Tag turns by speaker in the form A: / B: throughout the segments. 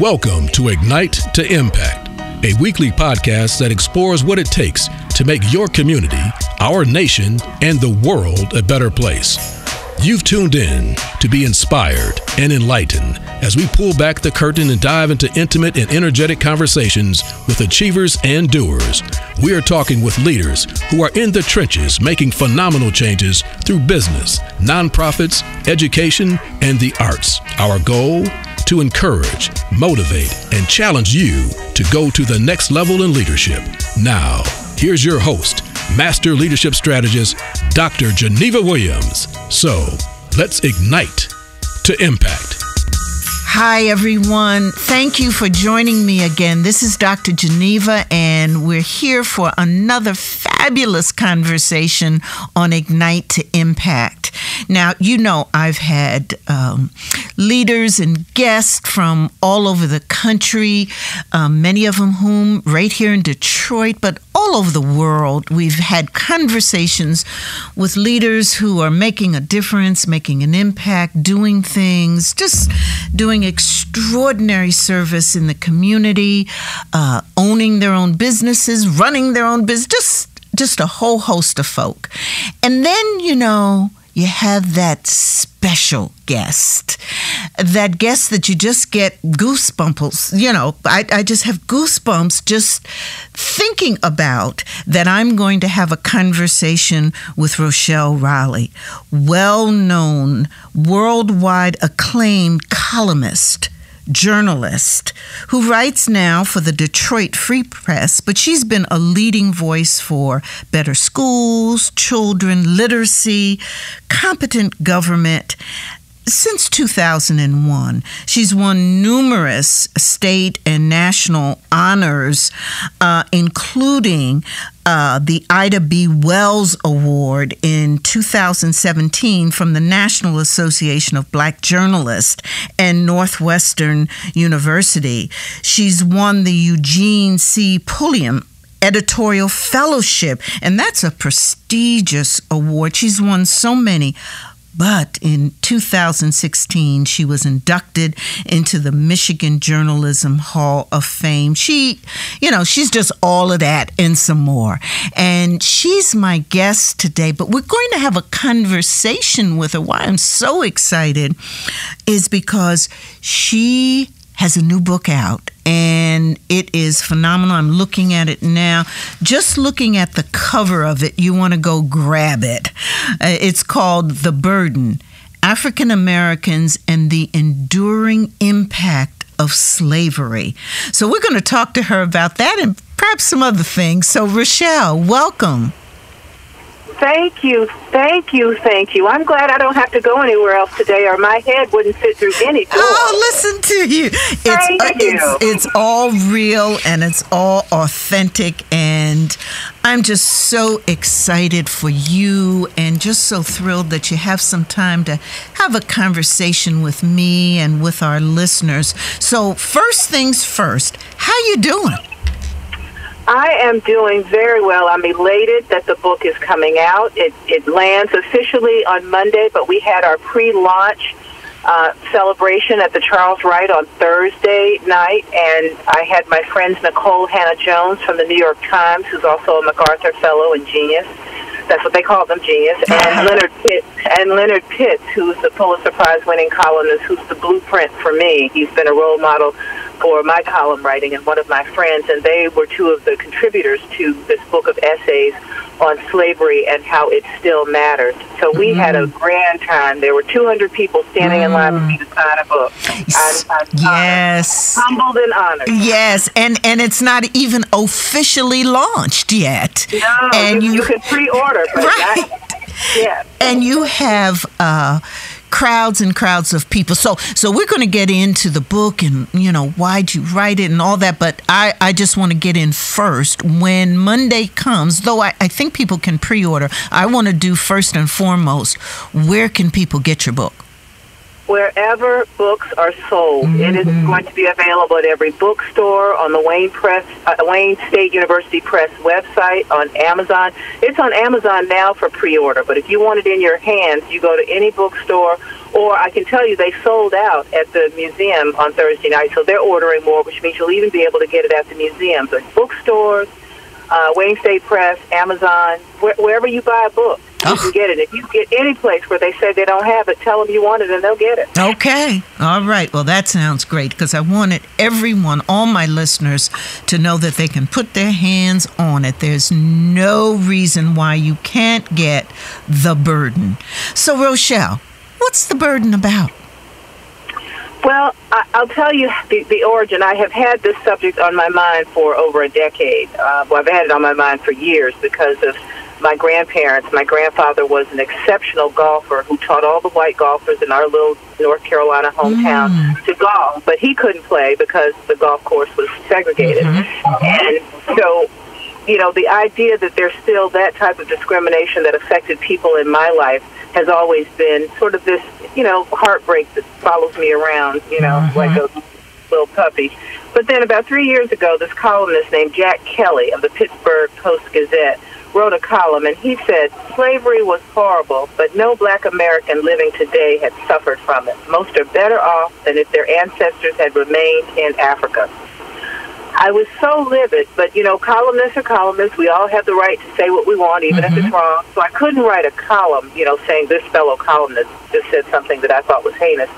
A: Welcome to Ignite to Impact, a weekly podcast that explores what it takes to make your community, our nation, and the world a better place. You've tuned in to be inspired and enlightened as we pull back the curtain and dive into intimate and energetic conversations with achievers and doers. We are talking with leaders who are in the trenches making phenomenal changes through business, nonprofits, education, and the arts. Our goal? To encourage, motivate, and challenge you to go to the next level in leadership. Now, here's your host, Master Leadership Strategist, Dr. Geneva Williams. So, let's ignite to impact.
B: Hi, everyone. Thank you for joining me again. This is Dr. Geneva, and we're here for another fabulous conversation on Ignite to Impact. Now, you know, I've had leaders and guests from all over the country, many of them whom right here in Detroit, but all over the world. We've had conversations with leaders who are making a difference, making an impact, doing things, just doing extraordinary service in the community, owning their own businesses, running their own business, just a whole host of folk. And then, you know, you have that special guest, that guest that you just get goosebumps. You know, I just have goosebumps just thinking about that. I'm going to have a conversation with Rochelle Riley, well-known, worldwide acclaimed columnist, journalist who writes now for the Detroit Free Press, but she's been a leading voice for better schools, children, literacy, competent government since 2001. She's won numerous state and national honors, including the Ida B Wells Award in 2017 from the National Association of Black Journalists and Northwestern University. She's won the Eugene C. Pulliam Editorial Fellowship, and that's a prestigious award. She's won so many. But in 2016, she was inducted into the Michigan Journalism Hall of Fame. She's just all of that and some more. And she's my guest today, but we're going to have a conversation with her. Why I'm so excited is because she has a new book out, and it is phenomenal. I'm looking at it now. Just looking at the cover of it, you want to go grab it. It's called The Burden: African Americans and the Enduring Impact of Slavery. So we're going to talk to her about that and perhaps some other things. So Rochelle, welcome.
C: Thank you. I'm glad I don't have to go anywhere else today, or my head wouldn't fit through any door.
B: Oh, listen to you. It's all real and it's all authentic, and I'm just so excited for you and just so thrilled that you have some time to have a conversation with me and with our listeners. So first things first, how you doing?
C: I am doing very well. I'm elated that the book is coming out. It lands officially on Monday, but we had our pre-launch celebration at the Charles Wright on Thursday night, and I had my friends Nicole Hannah-Jones from the New York Times, who's also a MacArthur Fellow and Genius. That's what they call them, Genius. And Leonard Pitts, who's the Pulitzer Prize-winning columnist, who's the blueprint for me. He's been a role model for my column writing and one of my friends, and they were two of the contributors to this book of essays on slavery and how it still matters. So we had a grand time. There were 200 people standing in line for me to sign a book. I'm
B: yes.
C: honored, humbled and honored.
B: Yes, and it's not even officially launched yet.
C: No,
B: and
C: you can pre-order.
B: Right.
C: Yes.
B: And you have crowds and crowds of people. So we're going to get into the book and, you know, why'd you write it and all that. But I just want to get in first. When Monday comes, though I think people can pre-order, I want to do first and foremost, where can people get your book?
C: Wherever books are sold. It is going to be available at every bookstore, on the Wayne State University Press website, on Amazon. It's on Amazon now for pre-order, but if you want it in your hands, you go to any bookstore Or I can tell you they sold out at the museum on Thursday night, so they're ordering more, which means you'll even be able to get it at the museum. But bookstores, Wayne State Press, Amazon, wherever you buy a book, you can get it. If you get any place where they say they don't have it, tell them you want it and they'll get it.
B: Okay. All right. Well, that sounds great, because I wanted everyone, all my listeners, to know that they can put their hands on it. There's no reason why you can't get The Burden. So, Rochelle, what's The Burden about?
C: Well, I'll tell you the origin. I have had this subject on my mind for over a decade. Well, I've had it on my mind for years because of my grandparents. My grandfather was an exceptional golfer who taught all the white golfers in our little North Carolina hometown to golf, but he couldn't play because the golf course was segregated. And so, you know, the idea that there's still that type of discrimination that affected people in my life has always been sort of this, you know, heartbreak that follows me around, you know, like a little puppy. But then about 3 years ago, this columnist named Jack Kelly of the Pittsburgh Post-Gazette wrote a column, and he said, slavery was horrible, but no black American living today had suffered from it. Most are better off than if their ancestors had remained in Africa. I was so livid, but, you know, columnists are columnists. We all have the right to say what we want, even if it's wrong. So I couldn't write a column, you know, saying this fellow columnist just said something that I thought was heinous.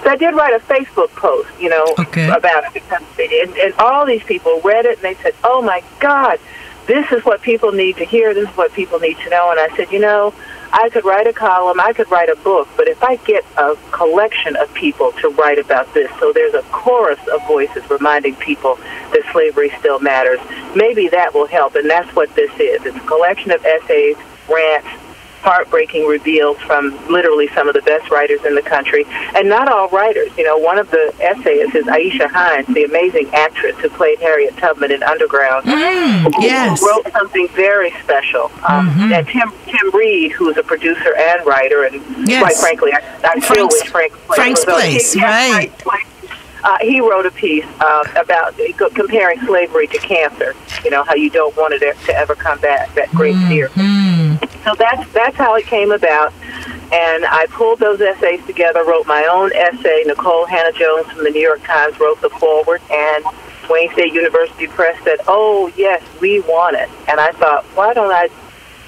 C: So I did write a Facebook post, you know, about it. And all these people read it, and they said, oh, my God, this is what people need to hear. This is what people need to know. And I said, you know, I could write a column, I could write a book, but if I get a collection of people to write about this, so there's a chorus of voices reminding people that slavery still matters, maybe that will help. And that's what this is. It's a collection of essays, rants, heartbreaking reveals from literally some of the best writers in the country, and not all writers. You know, one of the essayists is Aisha Hines, the amazing actress who played Harriet Tubman in Underground, who wrote something very special. And Tim Reed, who is a producer and writer, and quite frankly, I still wish Frank's Place, right? He wrote a piece about comparing slavery to cancer. You know, how you don't want it to ever come back, that great fear. So that's how it came about. And I pulled those essays together, wrote my own essay. Nicole Hannah-Jones from the New York Times wrote the foreword, and Wayne State University Press said, oh, yes, we want it. And I thought, why don't I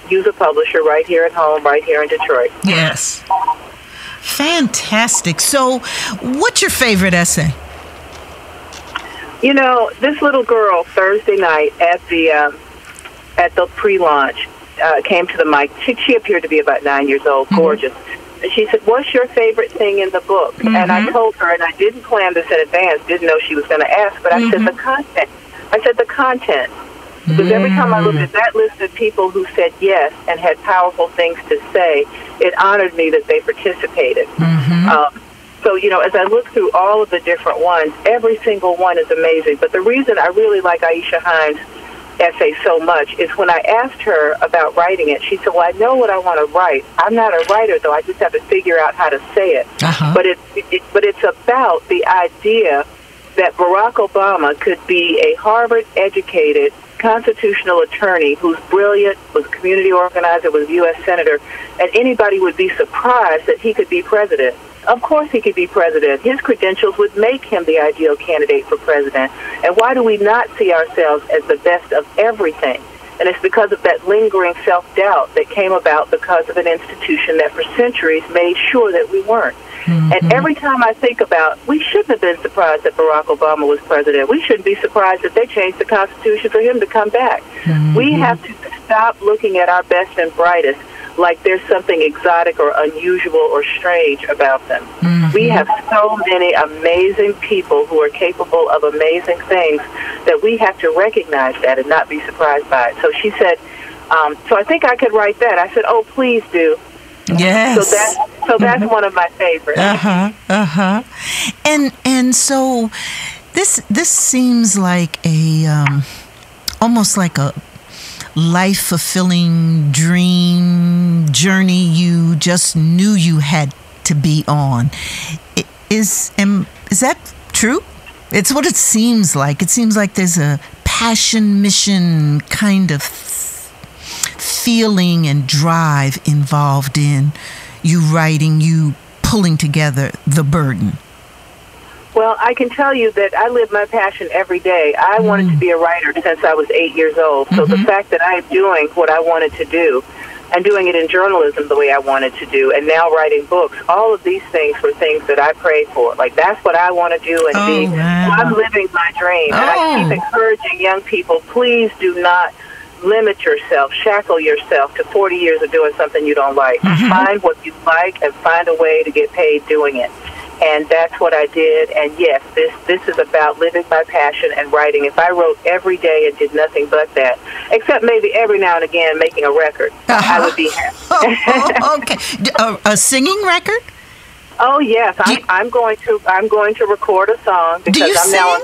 C: use a publisher right here at home, right here in Detroit?
B: Yes. Fantastic. So what's your favorite essay?
C: You know, this little girl Thursday night at the pre-launch came to the mic. She appeared to be about 9 years old, gorgeous. And she said, what's your favorite thing in the book? And I told her, and I didn't plan this in advance, didn't know she was going to ask, but I said the content. I said the content. Because every time I looked at that list of people who said yes and had powerful things to say, it honored me that they participated. So, you know, as I look through all of the different ones, every single one is amazing. But the reason I really like Aisha Hines' essay so much is when I asked her about writing it, she said, well, I know what I want to write. I'm not a writer, though. I just have to figure out how to say it. But it's about the idea that Barack Obama could be a Harvard-educated constitutional attorney who's brilliant, was a community organizer, was a U.S. senator, and anybody would be surprised that he could be president. Of course he could be president. His credentials would make him the ideal candidate for president. And why do we not see ourselves as the best of everything? And it's because of that lingering self-doubt that came about because of an institution that for centuries made sure that we weren't. And every time I think about, we shouldn't have been surprised that Barack Obama was president. We shouldn't be surprised that they changed the Constitution for him to come back. We have to stop looking at our best and brightest like there's something exotic or unusual or strange about them. We have so many amazing people who are capable of amazing things that we have to recognize that and not be surprised by it. So she said, so I think I could write that. I said, oh, please do.
B: Yes.
C: So that's one of my favorites.
B: And so this seems like a almost like a life-fulfilling dream journey you just knew you had to be on. Is that true? It's what it seems like. It seems like there's a passion, mission kind of feeling and drive involved in you writing, you pulling together the burden?
C: Well, I can tell you that I live my passion every day. I wanted to be a writer since I was 8 years old. So the fact that I am doing what I wanted to do and doing it in journalism the way I wanted to do, and now writing books, all of these things were things that I prayed for. Like, that's what I want to do and be.
B: Wow.
C: I'm living my dream. And I keep encouraging young people, please do not limit yourself, shackle yourself to 40 years of doing something you don't like. Find what you like and find a way to get paid doing it. And that's what I did. And yes, this is about living my passion and writing. If I wrote every day and did nothing but that, except maybe every now and again making a record, I would be happy.
B: Okay. A singing record?
C: Oh yes, I'm going to record a song because
B: do you
C: I'm now.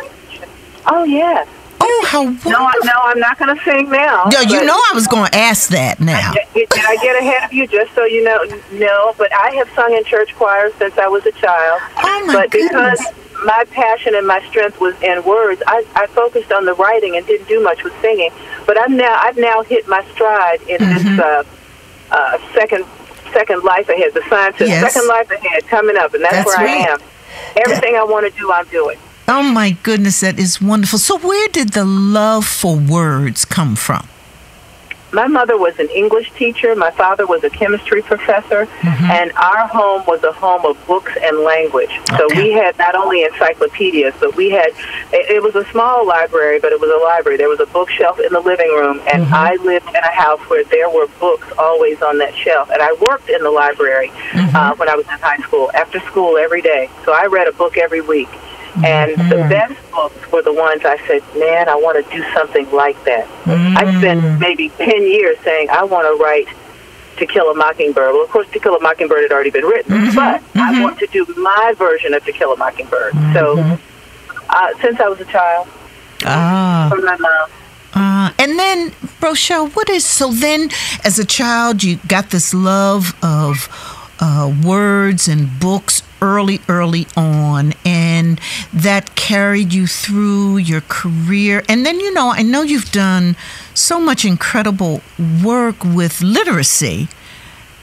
C: Oh yes.
B: Oh, how wonderful.
C: No, I'm not going to sing now.
B: No, you know I was going to ask that now.
C: Did I get ahead of you, just so you know? No, but I have sung in church choirs since I was a child.
B: Oh, my
C: but
B: goodness.
C: Because my passion and my strength was in words, I focused on the writing and didn't do much with singing. But I've now hit my stride in this second life ahead. The sign says second life ahead coming up, and that's where
B: right.
C: I am. Everything I want to do, I'm doing.
B: Oh, my goodness, that is wonderful. So where did the love for words come from?
C: My mother was an English teacher. My father was a chemistry professor. And our home was a home of books and language. So we had not only encyclopedias, but we had, it was a small library, but it was a library. There was a bookshelf in the living room, and I lived in a house where there were books always on that shelf. And I worked in the library when I was in high school, after school every day. So I read a book every week. And the best books were the ones I said, man, I want to do something like that. I spent maybe 10 years saying, I want to write To Kill a Mockingbird. Well, of course, To Kill a Mockingbird had already been written, but I want to do my version of To Kill a Mockingbird. So since I was a child, from my mom.
B: And then, Rochelle, so then as a child, you got this love of words and books early on, and that carried you through your career. And then, I know you've done so much incredible work with literacy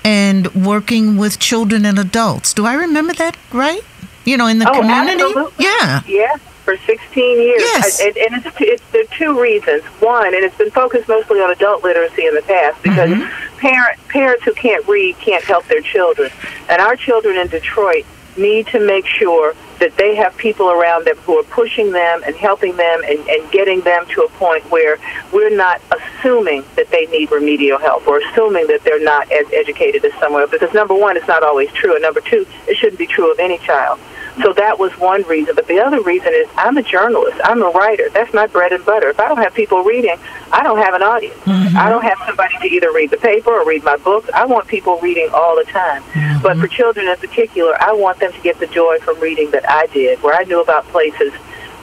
B: and working with children and adults. Do I remember that right? In the community?
C: Absolutely.
B: Yeah.
C: Yes, for 16 years.
B: Yes.
C: And there are two reasons. One, and it's been focused mostly on adult literacy in the past, because parents who can't read can't help their children. And our children in Detroit need to make sure that they have people around them who are pushing them and helping them and getting them to a point where we're not assuming that they need remedial help or assuming that they're not as educated as someone else. Because number one, it's not always true. And number two, it shouldn't be true of any child. So that was one reason. But the other reason is I'm a journalist. I'm a writer. That's my bread and butter. If I don't have people reading, I don't have an audience. I don't have somebody to either read the paper or read my books. I want people reading all the time. But for children in particular, I want them to get the joy from reading that I did, where I knew about places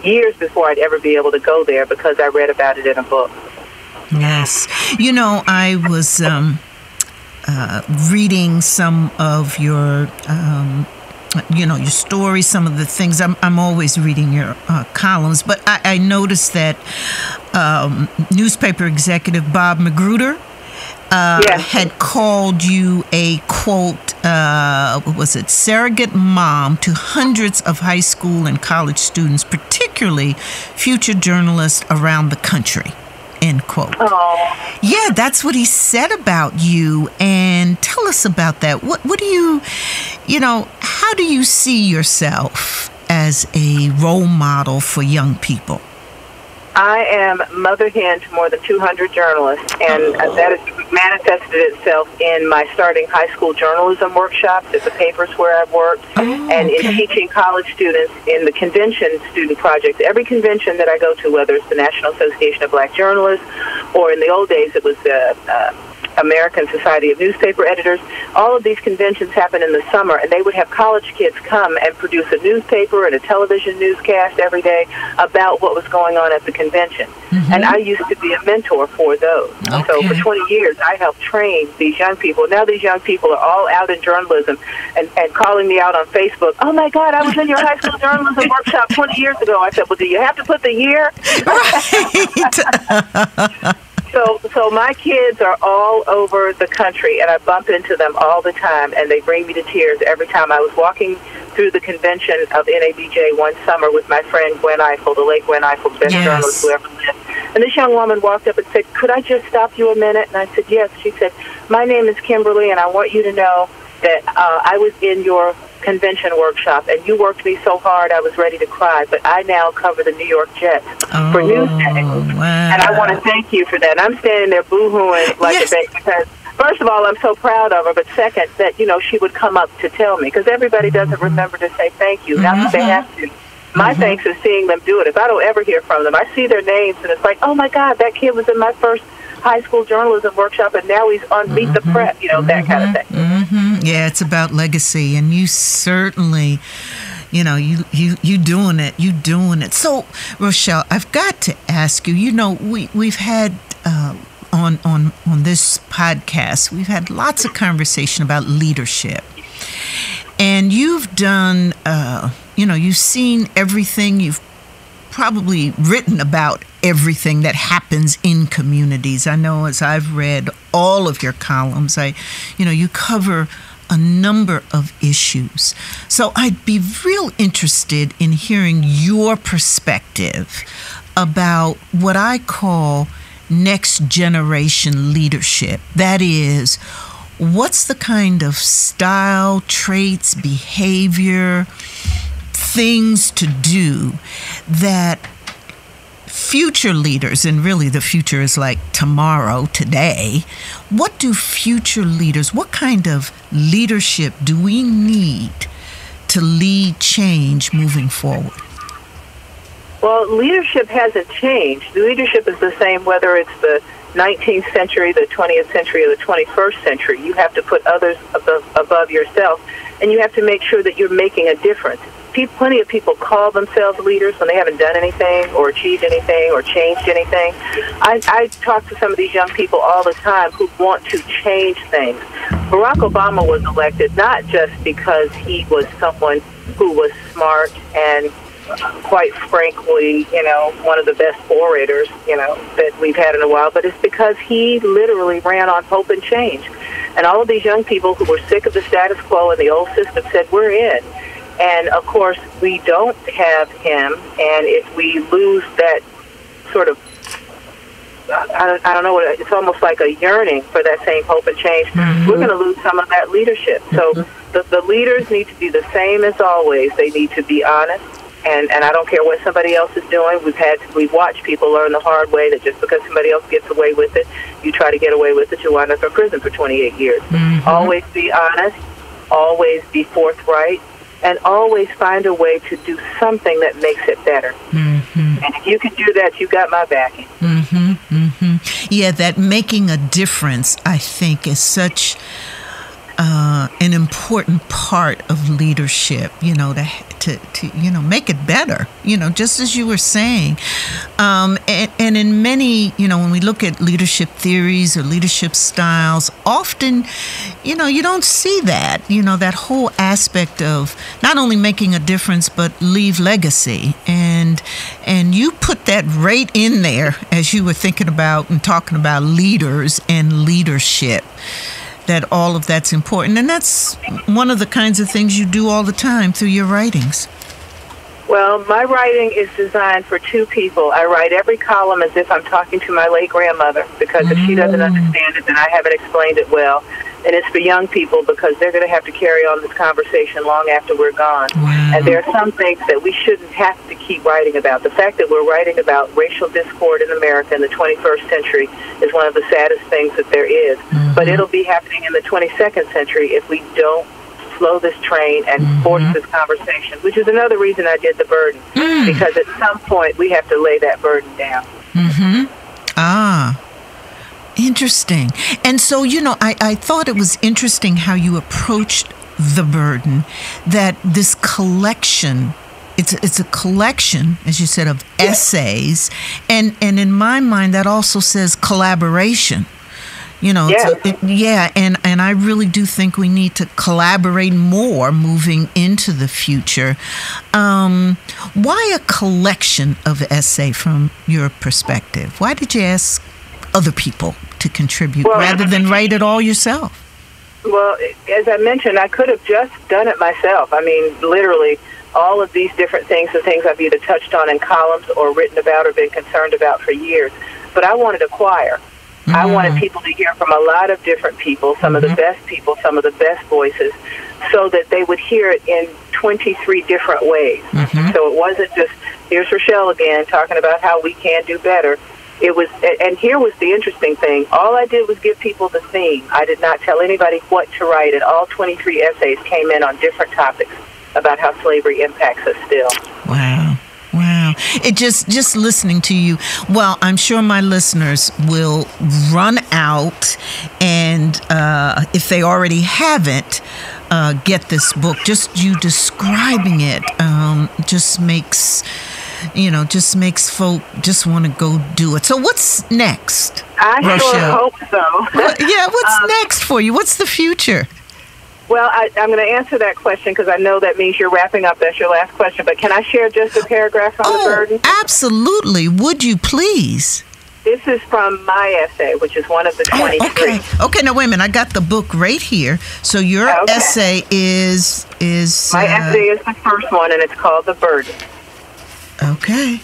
C: years before I'd ever be able to go there because I read about it in a book.
B: Yes. I was reading some of your your stories, some of the things. I'm always reading your columns, but I noticed that newspaper executive Bob Magruder had called you a, quote, surrogate mom to hundreds of high school and college students, particularly future journalists around the country, end quote.
C: Oh.
B: Yeah, that's what he said about you. And tell us about that. What do you, how do you see yourself as a role model for young people?
C: I am mother hen to more than 200 journalists, and that has manifested itself in my starting high school journalism workshops at the papers where I've worked, and in teaching college students in the convention student projects. Every convention that I go to, whether it's the National Association of Black Journalists, or in the old days it was the American Society of Newspaper Editors, all of these conventions happen in the summer, and they would have college kids come and produce a newspaper and a television newscast every day about what was going on at the convention. And I used to be a mentor for those. So for 20 years, I helped train these young people. Now these young people are all out in journalism and calling me out on Facebook. Oh, my God, I was in your high school journalism workshop 20 years ago. I said, well, do you have to put the year?
B: Right.
C: So my kids are all over the country, and I bump into them all the time, and they bring me to tears every time. I was walking through the convention of NABJ one summer with my friend Gwen Eiffel, the late Gwen Eiffel, best journalist who ever lived. And this young woman walked up and said, "Could I just stop you a minute?" And I said, "Yes." She said, "My name is Kimberly, and I want you to know that I was in your convention workshop, and you worked me so hard I was ready to cry, but I now cover the New York Jets for Newsday.
B: Wow.
C: And I want to thank you for that." And I'm standing there boo-hooing like a baby because, first of all, I'm so proud of her, but second, that, she would come up to tell me, because everybody doesn't remember to say thank you. Not that they have to. My thanks is seeing them do it. If I don't ever hear from them, I see their names, and it's like, oh, my God, that kid was in my first high school journalism workshop, and now he's on Meet the Press, that kind of thing.
B: Yeah, it's about legacy, and you certainly, you doing it. You doing it. So, Rochelle, I've got to ask you. We've had on this podcast, we've had lots of conversation about leadership, and you've done. You've seen everything. You've probably written about everything that happens in communities. I know, as I've read all of your columns, you cover a number of issues. So I'd be real interested in hearing your perspective about what I call next generation leadership. That is, what's the kind of style, traits, behavior, things to do that future leaders, and really the future is like tomorrow, today, what kind of leadership do we need to lead change moving forward?
C: Well, leadership hasn't changed. Leadership is the same whether it's the 19th century, the 20th century, or the 21st century. You have to put others above yourself, and you have to make sure that you're making a difference. Plenty of people call themselves leaders when they haven't done anything or achieved anything or changed anything. I talk to some of these young people all the time who want to change things. Barack Obama was elected not just because he was someone who was smart and, quite frankly, one of the best orators, that we've had in a while, but it's because he literally ran on hope and change. And all of these young people who were sick of the status quo and the old system said, we're in. And, of course, we don't have him, and if we lose that sort of, I don't know, it's almost like a yearning for that same hope and change, we're going to lose some of that leadership. So the leaders need to be the same as always. They need to be honest, and I don't care what somebody else is doing. We've watched people learn the hard way that just because somebody else gets away with it, you try to get away with it, you wind up in prison for 28 years. Always be honest, always be forthright, and always find a way to do something that makes it better. And if you can do that, you got my backing.
B: Yeah, that making a difference, I think, is such an important part of leadership, to make it better, just as you were saying. And in many, when we look at leadership theories or leadership styles, often, you don't see that, that whole aspect of not only making a difference, but leave legacy. And you put that right in there as you were thinking about and talking about leaders and leadership, that all of that's important. And that's one of the kinds of things you do all the time through your writings.
C: Well, my writing is designed for two people. I write every column as if I'm talking to my late grandmother, because if she doesn't understand it, then I haven't explained it well. And it's for young people because they're going to have to carry on this conversation long after we're gone. And there are some things that we shouldn't have to keep writing about. The fact that we're writing about racial discord in America in the 21st century is one of the saddest things that there is. But it'll be happening in the 22nd century if we don't slow this train and force this conversation, which is another reason I did the burden, because at some point we have to lay that burden down.
B: Interesting. And so, I thought it was interesting how you approached the burden, that this collection, it's a collection, as you said, of essays, and in my mind that also says collaboration. And I really do think we need to collaborate more moving into the future. Why a collection of essay from your perspective? Why did you ask other people to contribute rather than write it all yourself?
C: Well, as I mentioned, I could have just done it myself. I mean, literally, all of these different things are things I've either touched on in columns or written about or been concerned about for years. But I wanted a choir. I wanted people to hear from a lot of different people, some of the best people, some of the best voices, so that they would hear it in 23 different ways. So it wasn't just, here's Rochelle again talking about how we can do better. It was, and here was the interesting thing. All I did was give people the theme. I did not tell anybody what to write, and all 23 essays came in on different topics about how slavery impacts us still.
B: Wow. It just listening to you. Well, I'm sure my listeners will run out, and if they already haven't, get this book. Just you describing it just makes folk just want to go do it. So what's next,
C: I
B: Rochelle?
C: sure hope so.
B: What's next for you? What's the future?
C: Well, I'm going to answer that question because I know that means you're wrapping up. That's your last question. But can I share just a paragraph on the burden?
B: Absolutely. Would you please?
C: This is from my essay, which is one of the 23.
B: Okay, now wait a minute. I got the book right here. So your essay is
C: my essay is the first one, and it's called The Burden.
B: Okay.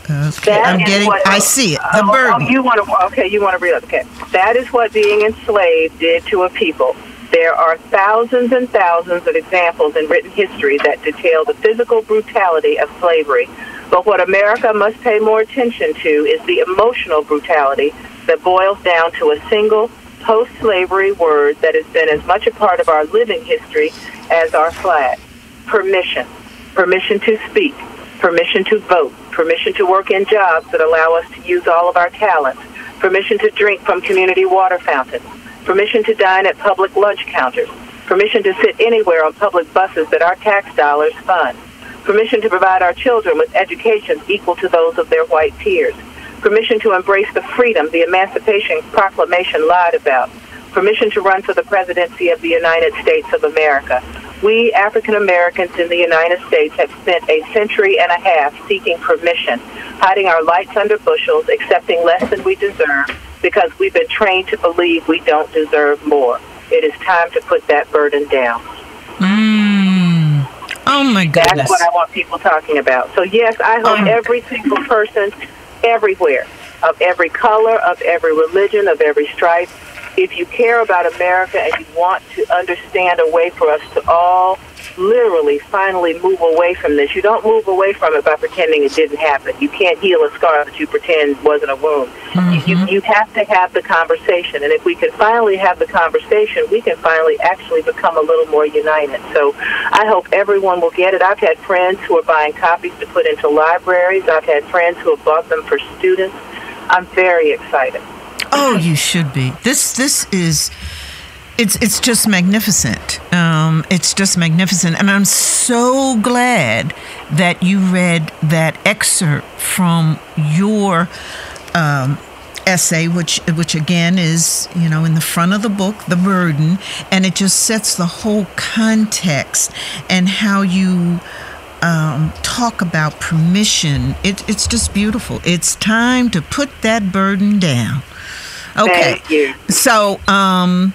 B: I see it. The burden.
C: You want to read it. Okay. That is what being enslaved did to a people. There are thousands and thousands of examples in written history that detail the physical brutality of slavery. But what America must pay more attention to is the emotional brutality that boils down to a single post-slavery word that has been as much a part of our living history as our flag. Permission. Permission to speak. Permission to vote. Permission to work in jobs that allow us to use all of our talents. Permission to drink from community water fountains. Permission to dine at public lunch counters. Permission to sit anywhere on public buses that our tax dollars fund. Permission to provide our children with educations equal to those of their white peers. Permission to embrace the freedom the Emancipation Proclamation lied about. Permission to run for the presidency of the United States of America. We African Americans in the United States have spent a century and a half seeking permission, hiding our lights under bushels, accepting less than we deserve, because we've been trained to believe we don't deserve more. It is time to put that burden down.
B: Oh, my goodness.
C: That's what I want people talking about. So, yes, I hope every single person everywhere, of every color, of every religion, of every stripe, if you care about America and you want to understand a way for us to all literally finally move away from this, you don't move away from it by pretending it didn't happen. You can't heal a scar that you pretend wasn't a wound. You have to have the conversation. And if we can finally have the conversation, we can finally actually become a little more united. So I hope everyone will get it. I've had friends who are buying copies to put into libraries. I've had friends who have bought them for students. I'm very excited.
B: Oh, you should be. This is, it's just magnificent. It's just magnificent. And I'm so glad that you read that excerpt from your essay, which again is, in the front of the book, The Burden, and it just sets the whole context and how you talk about permission. It's just beautiful. It's time to put that burden down. Okay.
C: Thank you.
B: So, are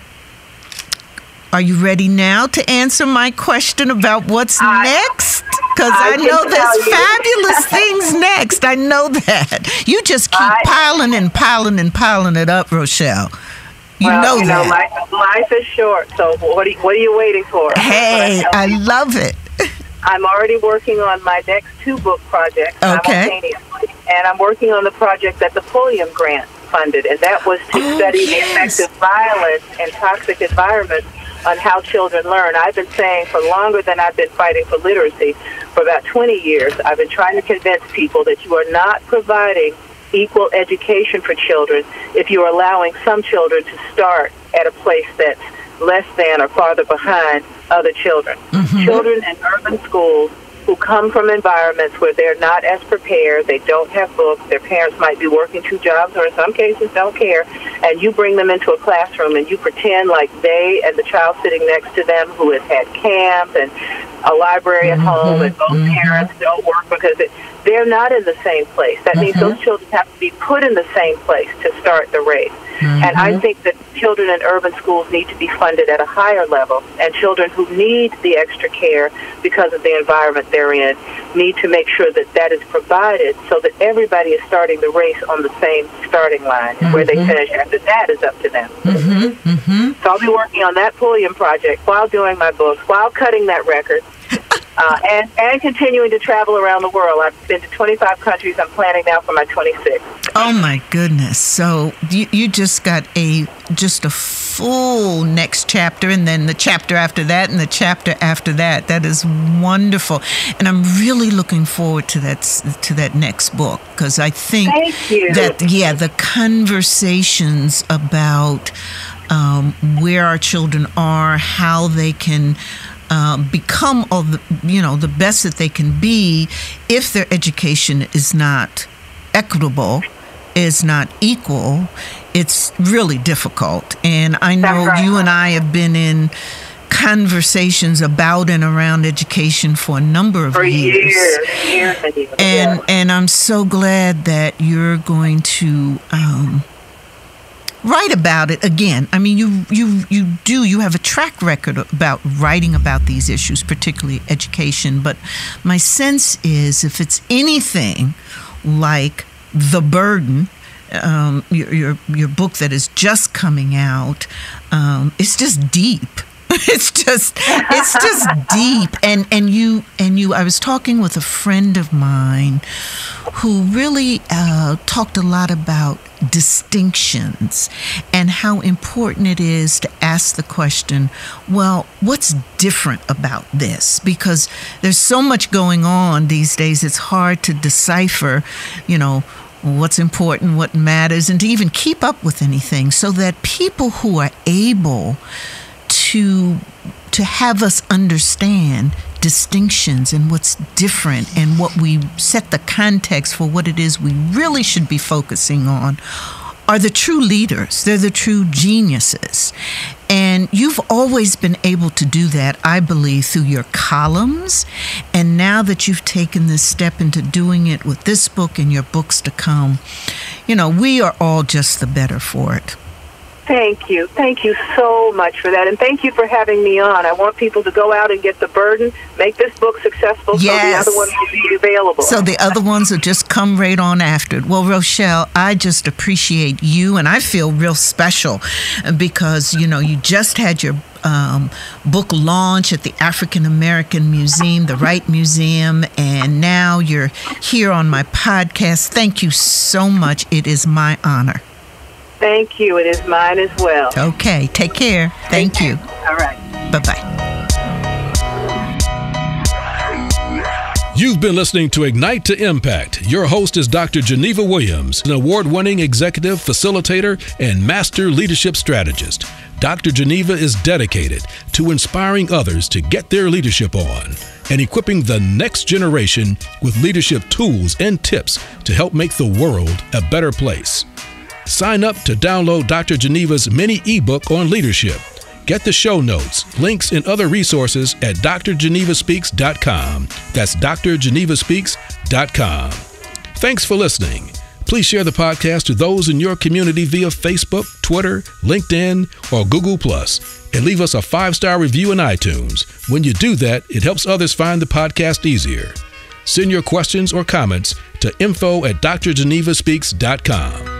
B: you ready now to answer my question about what's next? Because I know there's fabulous things next. I know that. You just keep piling it up, Rochelle. You know that.
C: Life is short, so what are you waiting for?
B: Hey, I love it.
C: I'm already working on my next 2 book projects simultaneously, and I'm working on the project that the Pulliam Grant funded, and that was to study the effect of violence and toxic environments on how children learn. I've been saying for longer than I've been fighting for literacy, for about 20 years, I've been trying to convince people that you are not providing equal education for children if you are allowing some children to start at a place that's less than or farther behind other children. Children in urban schools who come from environments where they're not as prepared, they don't have books, their parents might be working 2 jobs or in some cases don't care, and you bring them into a classroom and you pretend like they and the child sitting next to them who has had camp and a library at home and both parents don't work because they're not in the same place. That means those children have to be put in the same place to start the race. And I think that children in urban schools need to be funded at a higher level, and children who need the extra care because of the environment they're in need to make sure that that is provided so that everybody is starting the race on the same starting line. And where they finish after that is up to them. So I'll be working on that Pulliam project while doing my books, while cutting that record. And continuing to travel around the world. I've been to 25 countries. I'm planning now for my 26th.
B: Oh my goodness! So you just got a full next chapter, and then the chapter after that, and the chapter after that. That is wonderful, and I'm really looking forward to that next book, because I think that the conversations about where our children are, how they can become all the best that they can be if their education is not equitable, is not equal. It's really difficult. And I know you and I have been in conversations about and around education for a number of years. And I'm so glad that you're going to write about it again. I mean, you have a track record about writing about these issues, particularly education. But my sense is, if it's anything like The Burden, your book that is just coming out, it's just deep. It's just deep. And you. I was talking with a friend of mine who really talked a lot about distinctions and how important it is to ask the question, well, what's different about this? Because there's so much going on these days, it's hard to decipher, what's important, what matters, and to even keep up with anything, so that people who are able to have us understand distinctions and what's different, and what we set the context for what it is we really should be focusing on, are the true leaders. They're the true geniuses. And you've always been able to do that, I believe, through your columns. And now that you've taken this step into doing it with this book and your books to come, we are all just the better for it.
C: Thank you. Thank you so much for that. And thank you for having me on. I want people to go out and get The Burden, make this book successful, so the other ones will be available.
B: So the other ones will just come right on after it. Well, Rochelle, I just appreciate you, and I feel real special because, you just had your book launch at the African American Museum, the Wright Museum, and now you're here on my podcast. Thank you so much. It is my honor.
C: Thank you. It is mine as well.
B: Okay. Take care. Thank you.
C: All right.
B: Bye-bye.
A: You've been listening to Ignite to Impact. Your host is Dr. Geneva Williams, an award-winning executive, facilitator, and master leadership strategist. Dr. Geneva is dedicated to inspiring others to get their leadership on and equipping the next generation with leadership tools and tips to help make the world a better place. Sign up to download Dr. Geneva's mini ebook on leadership. Get the show notes, links, and other resources at drgenevaspeaks.com. That's drgenevaspeaks.com. Thanks for listening. Please share the podcast to those in your community via Facebook, Twitter, LinkedIn, or Google+, and leave us a 5-star review in iTunes. When you do that, it helps others find the podcast easier. Send your questions or comments to info@drgenevaspeaks.com.